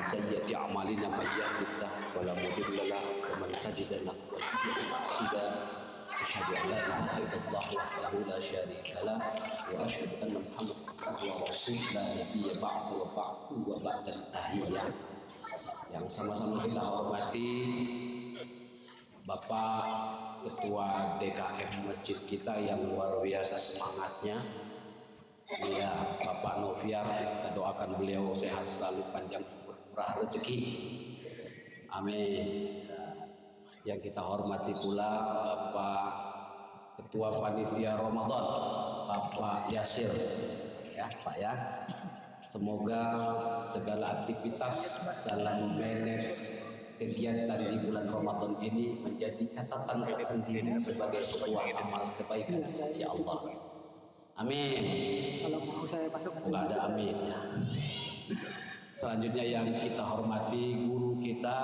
سيئات أعمالنا من يهد الله فلا مضل له ومن تجد له وليا مرشدا أشهد أن لا إله إلا الله وحده لا شريك له وأشهد أن محمدا عبده ورسوله لا نبي بعده وبعد التحية. Yang sama-sama kita hormati Bapak Ketua DKM Masjid kita yang luar biasa semangatnya. Ya, Bapak Noviar, kita doakan beliau sehat selalu, panjang murah rezeki. Amin. Yang kita hormati pula Bapak Ketua Panitia Ramadan, Bapak Yasir, ya Pak ya. Semoga segala aktivitas dalam manage kegiatan di bulan Ramadan ini menjadi catatan tersendiri sebagai sebuah amal kebaikan di sisi Allah. Amin. Kalau mau saya masuk nggak ada amin ya. Selanjutnya yang kita hormati guru kita,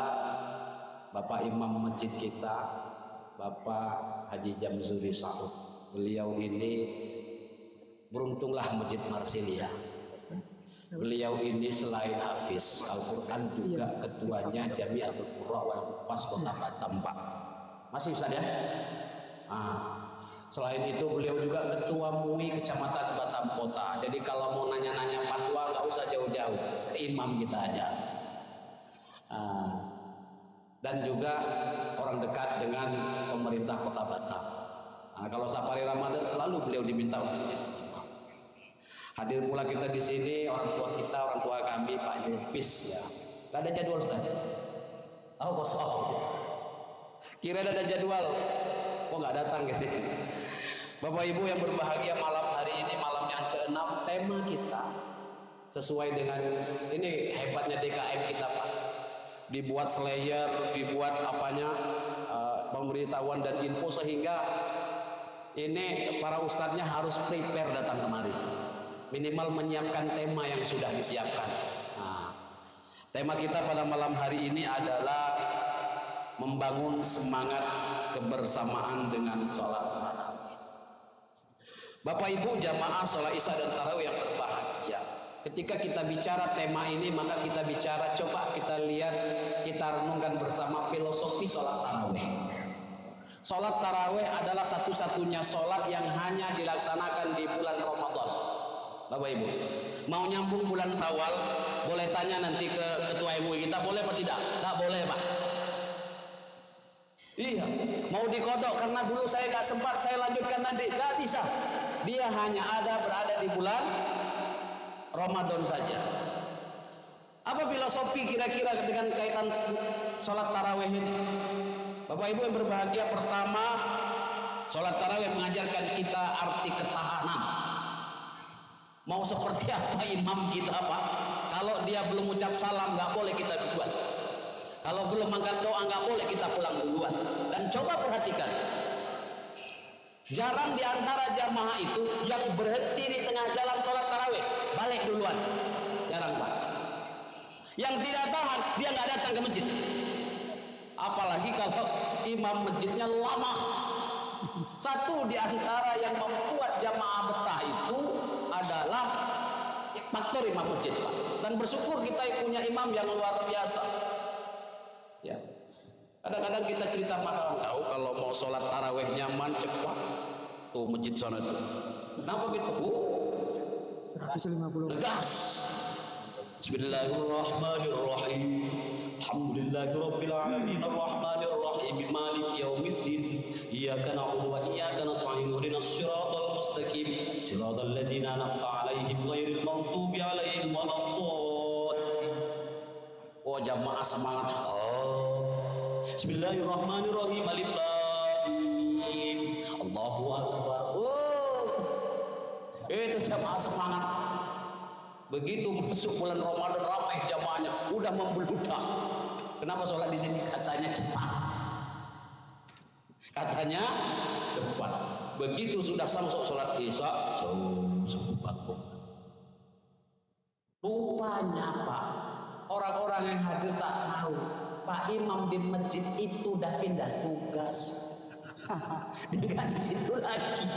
Bapak Imam Masjid kita, Bapak Haji Jamzuri Saud. Beliau ini beruntunglah Masjid Marsilia. Beliau ini selain hafiz Al-Quran juga ketuanya Jamiatul Qurra wal Huffaz Kota Batam, Pak. Masih Ustaz ya? Selain itu beliau juga ketua MUI Kecamatan Batam Kota. Jadi kalau mau nanya-nanya fatwa nggak usah jauh-jauh, ke imam kita aja. Dan juga orang dekat dengan pemerintah Kota Batam. Kalau safari Ramadan selalu beliau diminta untuk menjadi imam. Hadir pula kita di sini orang tua kami Pak Yulfis ya. Gak ada jadwal Ustaz. Oh kosong. Kira ada jadwal, kok nggak datang gitu. Bapak Ibu yang berbahagia, malam hari ini malam yang ke-6, tema kita sesuai dengan ini hebatnya DKM kita Pak. Dibuat slayer, dibuat pemberitahuan dan info sehingga ini para ustadznya harus prepare datang kemari. Minimal menyiapkan tema yang sudah disiapkan. Tema kita pada malam hari ini adalah membangun semangat kebersamaan dengan sholat tarawih. Bapak Ibu jamaah sholat isya dan tarawih yang berbahagia, ketika kita bicara tema ini maka kita bicara, coba kita lihat, kita renungkan bersama filosofi sholat tarawih. Sholat tarawih adalah satu-satunya sholat yang hanya dilaksanakan di bulan Ramadan. Bapak Ibu mau nyambung bulan Syawal boleh tanya nanti ke ketua MUI kita, boleh apa tidak? Nggak boleh Pak. Iya, mau dikodok karena dulu saya nggak sempat, saya lanjutkan nanti, nggak bisa. Dia hanya berada di bulan Ramadan saja. Apa filosofi kira-kira dengan kaitan sholat tarawih ini? Bapak Ibu yang berbahagia, pertama, sholat tarawih mengajarkan kita arti ketahanan. Mau seperti apa imam kita Pak? Kalau dia belum ucap salam nggak boleh kita duluan. Kalau belum angkat doa nggak boleh kita pulang duluan. Dan coba perhatikan, jarang diantara jamaah itu yang berhenti di tengah jalan sholat tarawih balik duluan. Jarang Pak. Yang tidak tahan dia nggak datang ke masjid. Apalagi kalau imam masjidnya lama. Satu di antara yang membuat jamaah betah itu adalah faktor imam masjid Pak. Dan bersyukur kita punya imam yang luar biasa. Ya, kadang-kadang kita cerita sama tahu kalau mau sholat tarawih nyaman cepat tuh masjid sana tuh. Kenapa gitu? 150 gas. Bismillahirrahmanirrahim. Alhamdulillahirabbil alamin arrahmanir rahim maliki yaumiddin. Iyyaka na'budu wa iyyaka nasta'in ihdinas siratal mustaqim siratal ladzina an'amta 'alaihim ghairil maghdubi 'alaihim waladdallin. Oh jamaah semangat. Bismillahirrahmanirrahim. Alif lam mim. Allahu akbar. Itu jamaah semangat. Begitu masuk bulan Ramadan ramai jamaahnya, udah membeludak. Kenapa sholat di sini? Katanya cepat. Katanya cepat. Begitu sudah masuk sholat isya, cepat. Rupanya Pak, orang-orang yang hadir tak tahu Pak Imam di masjid itu udah pindah tugas. Dia kan di situ lagi.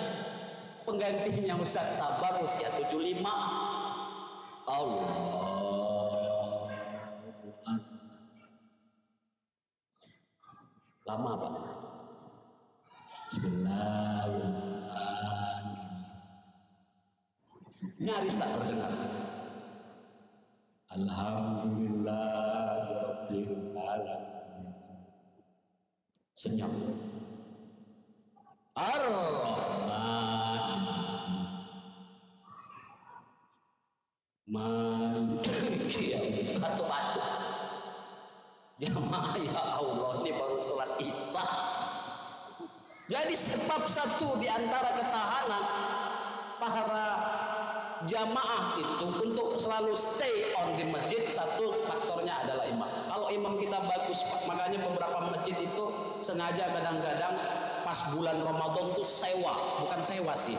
Penggantinya Ustaz Sabar usia 75. Allah Lama Pak. Bismillahirrahmanirrahim. Nyaris tak terdengar. Alhamdulillahirabbil alamin. Senyum. Ar-Rahman Maliki batu-batu. Jamaah ya Allah, ini baru sholat isya. Jadi sebab satu di antara ketahanan para jamaah itu untuk selalu stay on di masjid, satu faktornya adalah imam. Kalau imam kita bagus, makanya beberapa masjid itu sengaja kadang-kadang pas bulan Ramadan itu sewa, bukan sewa sih,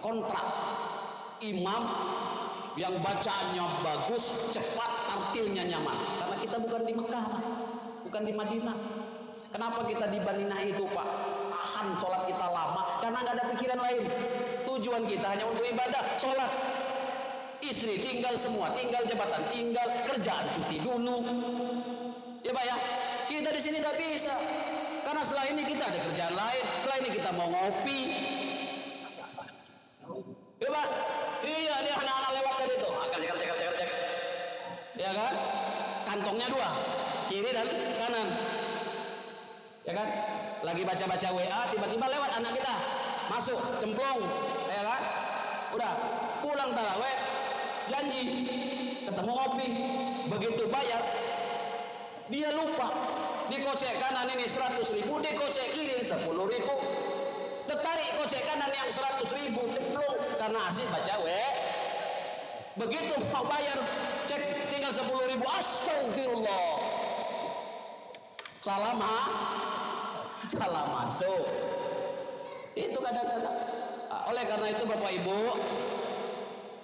kontrak imam yang bacaannya bagus, cepat, tartilnya nyaman. Karena kita bukan di Mekah, bukan di Madinah. Kenapa kita di Madinah itu Pak? Tahan sholat kita lama, karena nggak ada pikiran lain. Tujuan kita hanya untuk ibadah, sholat. Istri tinggal semua, tinggal jabatan, tinggal kerjaan, cuti dulu. Ya Pak ya, kita di sini nggak bisa. Karena setelah ini kita ada kerjaan lain, setelah ini kita mau ngopi. Ya Pak, iya dia anak-anak lewat tadi itu, cek. Ya kan, kantongnya dua, kiri dan kanan. Ya kan, lagi baca-baca WA, tiba-tiba lewat anak kita, masuk, cemplung, ya kan, udah pulang taraweh, janji ketemu ngopi, begitu bayar, dia lupa, dikocek kanan ini 100.000, dikocek kiri 10.000, tertarik kocek kanan yang 100.000, cemplung karena asik baca WA, begitu mau bayar, cek tinggal 10.000, astagfirullah, salah masuk. Itu kadang-kadang. Oleh karena itu Bapak Ibu,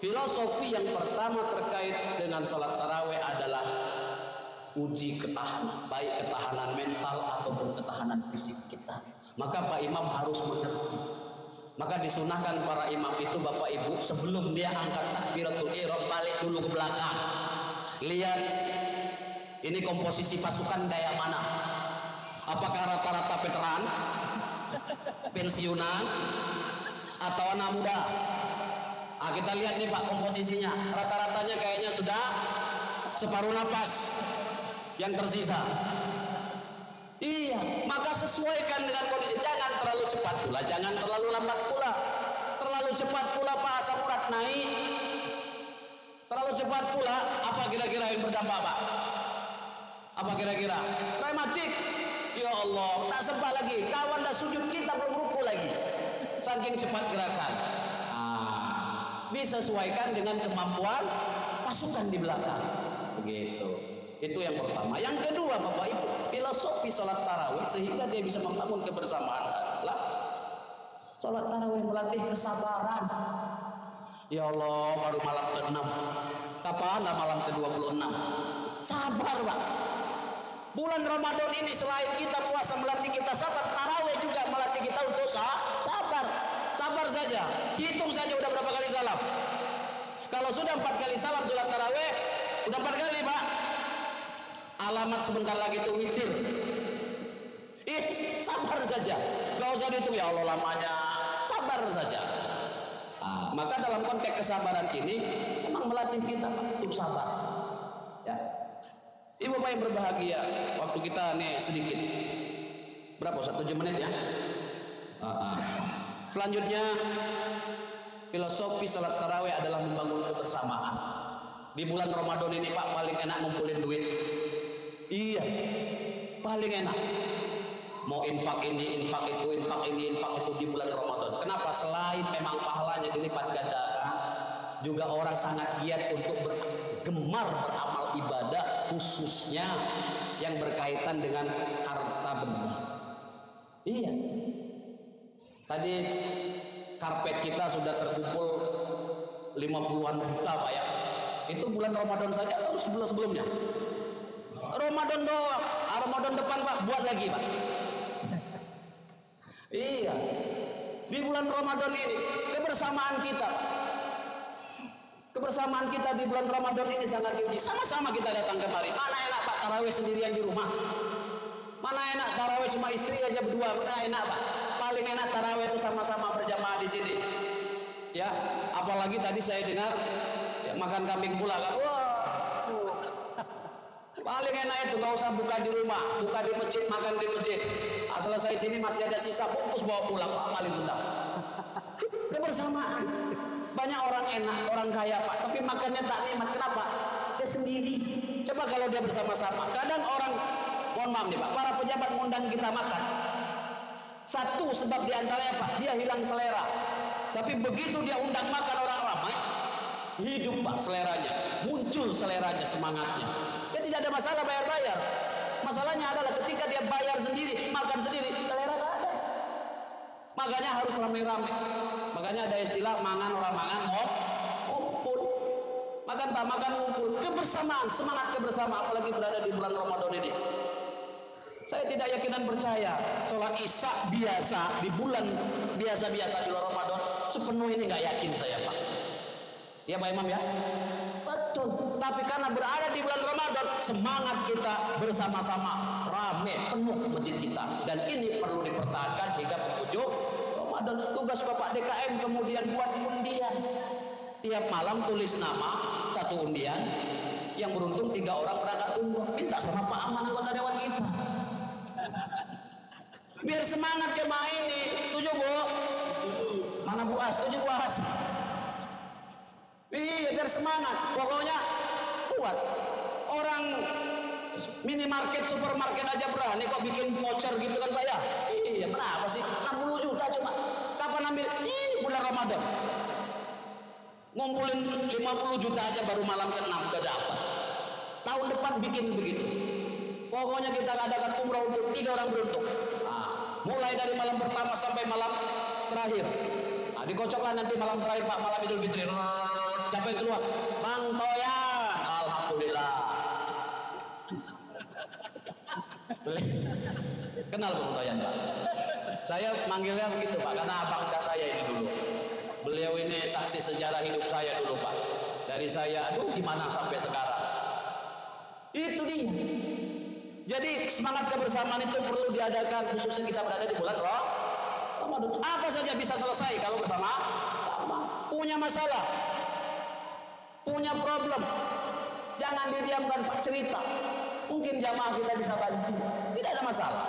filosofi yang pertama terkait dengan sholat taraweh adalah uji ketahanan, baik ketahanan mental ataupun ketahanan fisik kita. Maka Pak Imam harus mengerti. Maka disunahkan para imam itu Bapak Ibu, sebelum dia angkat takbiratul ihram, balik dulu ke belakang, lihat ini komposisi pasukan kayak mana. Apakah rata-rata veteran, pensiunan, atau anak muda? Nah, kita lihat nih Pak komposisinya, rata-ratanya kayaknya sudah separuh napas yang tersisa. Iya, maka sesuaikan dengan kondisi. Jangan terlalu cepat pula, jangan terlalu lambat pula. Terlalu cepat pula Pak asam urat naik. Terlalu cepat pula, apa kira-kira yang berdampak Pak? Apa kira-kira? Rematik. Ya Allah, tak sempat lagi. Kawan dah sujud, kita belum ruku lagi. Saking cepat gerakan. Disesuaikan dengan kemampuan pasukan di belakang. Begitu. Itu yang pertama. Yang kedua Bapak Ibu, filosofi sholat tarawih sehingga dia bisa membangun kebersamaan adalah sholat tarawih melatih kesabaran. Ya Allah, baru malam ke-6. Kapan malam ke-26? Sabar Pak. Bulan Ramadan ini selain kita puasa melatih kita sabar, tarawih juga melatih kita untuk sabar. Sabar saja. Hitung saja udah berapa kali salam. Kalau sudah 4 kali salam sholat tarawih, udah 4 kali Pak. Alamat sebentar lagi itu witir. Sabar saja. Gak usah dihitung ya Allah lamanya. Sabar saja. Maka dalam konteks kesabaran ini memang melatih kita untuk sabar. Ya. Ibu Bapak yang berbahagia, waktu kita nih sedikit. Berapa? 7 menit ya. Selanjutnya, filosofi salat tarawih adalah membangun kebersamaan. Di bulan Ramadan ini Pak paling enak ngumpulin duit. Iya, paling enak. Mau infak ini, infak itu, infak ini, infak itu di bulan Ramadan. Kenapa? Selain memang pahalanya dilipat gandakan, juga orang sangat giat untuk gemar beramal ibadah, khususnya yang berkaitan dengan harta benda. Iya. Tadi karpet kita sudah terkumpul 50-an juta Pak ya. Itu bulan Ramadan saja atau sebelumnya? Ramadan doang. Ramadan depan Pak buat lagi Pak. Iya. Di bulan Ramadan ini kebersamaan kita Pak. Kebersamaan kita di bulan Ramadan ini sangat tinggi. Sama-sama kita datang kemari. Mana enak Pak tarawih sendirian di rumah. Mana enak taraweh cuma istri aja berdua, mana enak Pak? Paling enak taraweh itu sama-sama berjamaah di sini. Ya, apalagi tadi saya dengar ya, makan kambing pula kan. Wah, paling enak itu nggak usah buka di rumah, buka di masjid, makan di masjid. Selesai sini masih ada sisa bungkus bawa pulang, Pak, paling sedap. Kebersamaan. Banyak orang enak, orang kaya Pak, tapi makannya tak nikmat. Kenapa? Dia sendiri. Coba kalau dia bersama-sama. Kadang orang, mohon maaf nih Pak, para pejabat mengundang kita makan. Satu sebab diantaranya Pak, dia hilang selera. Tapi begitu dia undang makan orang ramai, hidup Pak seleranya, muncul seleranya, semangatnya. Dia tidak ada masalah bayar-bayar. Masalahnya adalah ketika dia bayar sendiri, makan sendiri, selera tak ada. Makanya harus rame-rame. Makanya ada istilah mangan orang mangan ngumpul. Makan tak makan ngumpul. Kebersamaan, semangat kebersamaan, apalagi berada di bulan Ramadan ini. Saya tidak yakin dan percaya sholat isya biasa di bulan biasa-biasa di bulan Ramadan sepenuh ini, nggak yakin saya Pak. Ya Pak Imam ya. Betul. Tapi karena berada di bulan Ramadan, semangat kita bersama-sama, rame, penuh masjid kita. Dan ini perlu dipertahankan hingga penghujung Ramadan. Tugas Bapak DKM kemudian buat undian. Tiap malam tulis nama, satu undian. Yang beruntung 3 orang berangkat umroh. Minta sama Pak Aman anggota dewan kita. Biar semangat jemaah ini. Setuju Bu? Mana Bu As? Setuju Bu As? Iya, biar semangat. Pokoknya kuat. Orang minimarket, supermarket aja berani kok bikin voucher gitu kan Pak ya? Iya, berapa sih? 60 juta cuma. Kapan ambil? Ini bulan Ramadan. Ngumpulin 50 juta aja baru malam ke-6 udah dapat. Tahun depan bikin begitu. Pokoknya kita adakan umrah untuk 3 orang beruntung. Nah, mulai dari malam pertama sampai malam terakhir. Nah, dikocoklah nanti malam terakhir Pak, malam Idul Fitri. Siapa yang keluar? Bang Toyan. Alhamdulillah. Kenal Bang Toyan Pak? Saya manggilnya begitu Pak, karena abang saya ini dulu. Beliau ini saksi sejarah hidup saya dulu Pak. Dari saya, aduh gimana sampai sekarang. Itu dia. Jadi semangat kebersamaan itu perlu diadakan, khususnya kita berada di bulan Ramadan. Apa saja bisa selesai kalau bersama. Punya masalah, punya problem, jangan didiamkan Pak, cerita. Mungkin jamaah kita bisa bantu, tidak ada masalah.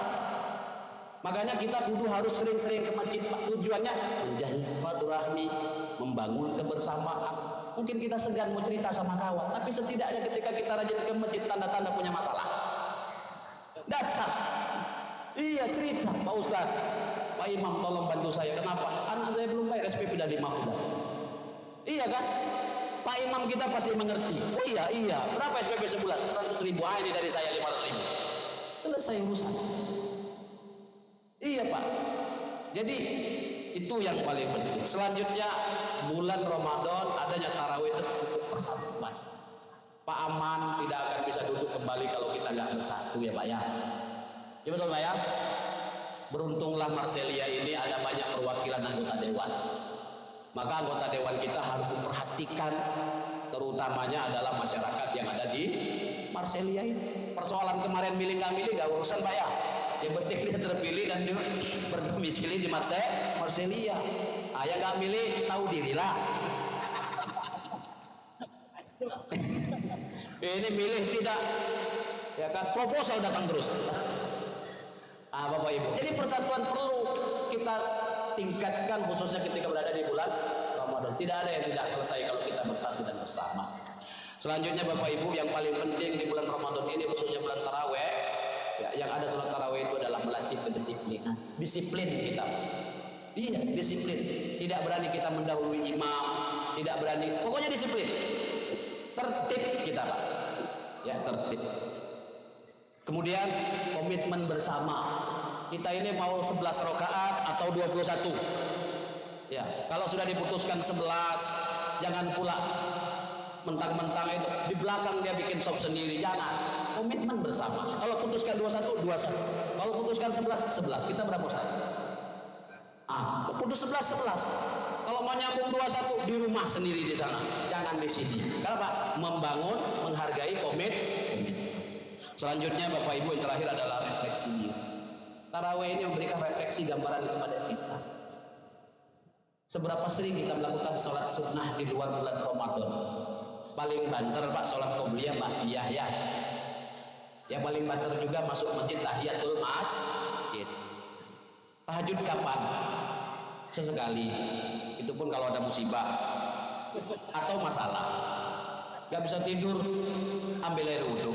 Makanya kita kudu harus sering-sering ke masjid Pak. Tujuannya menjalin silaturahmi, membangun kebersamaan. Mungkin kita segan mau cerita sama kawan, tapi setidaknya ketika kita rajin ke masjid, tanda-tanda punya masalah, datang. Iya, cerita Pak Ustaz, Pak Imam tolong bantu saya. Kenapa? Anak saya belum bayar SPP udah 5 bulan. Iya kan? Pak Imam kita pasti mengerti. Oh iya. Berapa SPP sebulan? 100.000. Ah, ini dari saya 500.000. Selesai urusan. Iya Pak. Jadi itu yang paling penting. Selanjutnya bulan Ramadan adanya tarawih itu persatuan. Pak Aman tidak akan bisa duduk kembali kalau kita nggak bersatu ya Pak ya. Ya betul Pak ya. Beruntunglah Marselia ini ada banyak perwakilan anggota dewan. Maka anggota dewan kita harus memperhatikan, terutamanya adalah masyarakat yang ada di Marselia ini. Persoalan kemarin milih nggak milih nggak urusan Pak ya. Yang penting dia terpilih dan dia berdomisili di Marselia. Ayah nggak milih, tahu dirilah. Ini milih tidak, ya kan, proposal datang terus. Bapak Ibu. Jadi persatuan perlu kita tingkatkan khususnya ketika berada di bulan Ramadan. Tidak ada yang tidak selesai kalau kita bersatu dan bersama. Selanjutnya Bapak Ibu, yang paling penting di bulan Ramadan ini khususnya bulan taraweh, ya, yang ada sholat taraweh itu adalah melatih kedisiplinan. Disiplin kita. Iya, disiplin. Tidak berani kita mendahului imam, tidak berani. Pokoknya disiplin. Tertib kita Pak. Ya, tertib. Kemudian komitmen bersama. Kita ini mau 11 rakaat atau 21. Ya, kalau sudah diputuskan 11, jangan pula mentang-mentang itu di belakang dia bikin sop sendiri, jangan. Komitmen bersama. Kalau putuskan 21, 21. Kalau putuskan 11, 11. Kita berapa Ustaz? Putus 11. Kalau mau nyambung 21 di rumah sendiri di sana, jangan di sini. Kenapa? Membangun, menghargai komit. Selanjutnya Bapak Ibu, yang terakhir adalah refleksi diri. Tarawih ini memberikan refleksi gambaran kepada kita. Seberapa sering kita melakukan sholat sunnah di luar bulan Ramadan? Paling banter Pak sholat qobliyah ba'diyah ya. Yang paling banter juga masuk masjid tahiyatul masjid. Tahajud kapan? Sesekali. Itu pun kalau ada musibah atau masalah. Gak bisa tidur, ambil air wudhu.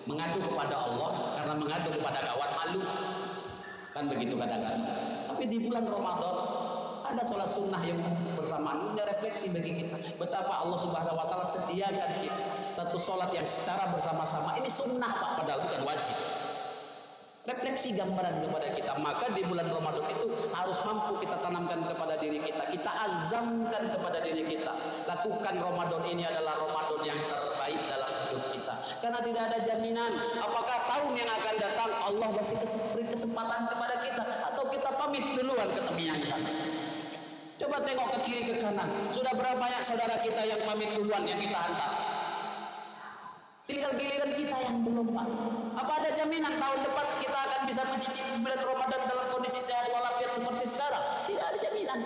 Mengadu kepada Allah karena mengadu kepada kawan malu. Kan begitu kadang-kadang. Tapi di bulan Ramadan ada sholat sunnah yang bersamaan, ada refleksi bagi kita betapa Allah Subhanahu wa taala sediakan kita satu sholat yang secara bersama-sama. Ini sunnah Pak, padahal bukan wajib. Refleksi gambaran kepada kita. Maka di bulan Ramadan itu harus mampu kita tanamkan kepada diri kita, kita azamkan kepada diri kita, lakukan Ramadan ini adalah Ramadan yang terbaik dalam hidup kita, karena tidak ada jaminan apakah tahun yang akan datang Allah masih beri kesempatan kepada kita atau kita pamit duluan ke tepian sana. Coba tengok ke kiri ke kanan, sudah berapa banyak saudara kita yang pamit duluan yang kita hantar? Tinggal giliran kita yang belum Pak. Apa ada jaminan tahun depan kita akan bisa mencicipi bulan Ramadan dalam kondisi sehat walafiat seperti sekarang? Tidak ada jaminan.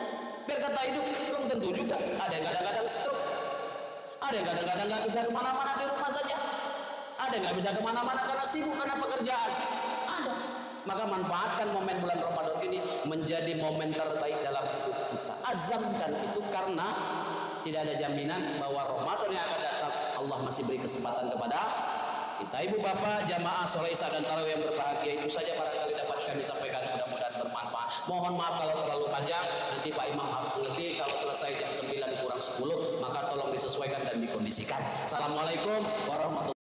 Biar kata hidup belum tentu juga. Ada yang kadang-kadang stroke, ada yang kadang-kadang nggak bisa kemana-mana di rumah saja, ada yang nggak bisa kemana-mana karena sibuk karena pekerjaan. Ada. Maka manfaatkan momen bulan Ramadan ini menjadi momen terbaik dalam hidup kita. Azamkan itu karena tidak ada jaminan bahwa Ramadan yang akan datang Allah masih beri kesempatan kepada kita. Ibu bapak jamaah sholat isya dan tarawih yang berbahagia, itu saja barangkali dapat kami sampaikan, mudah-mudahan bermanfaat. Mohon maaf kalau terlalu panjang, nanti Pak Imam mengerti kalau selesai jam 9 kurang 10, maka tolong disesuaikan dan dikondisikan. Assalamualaikum warahmatullahi wabarakatuh.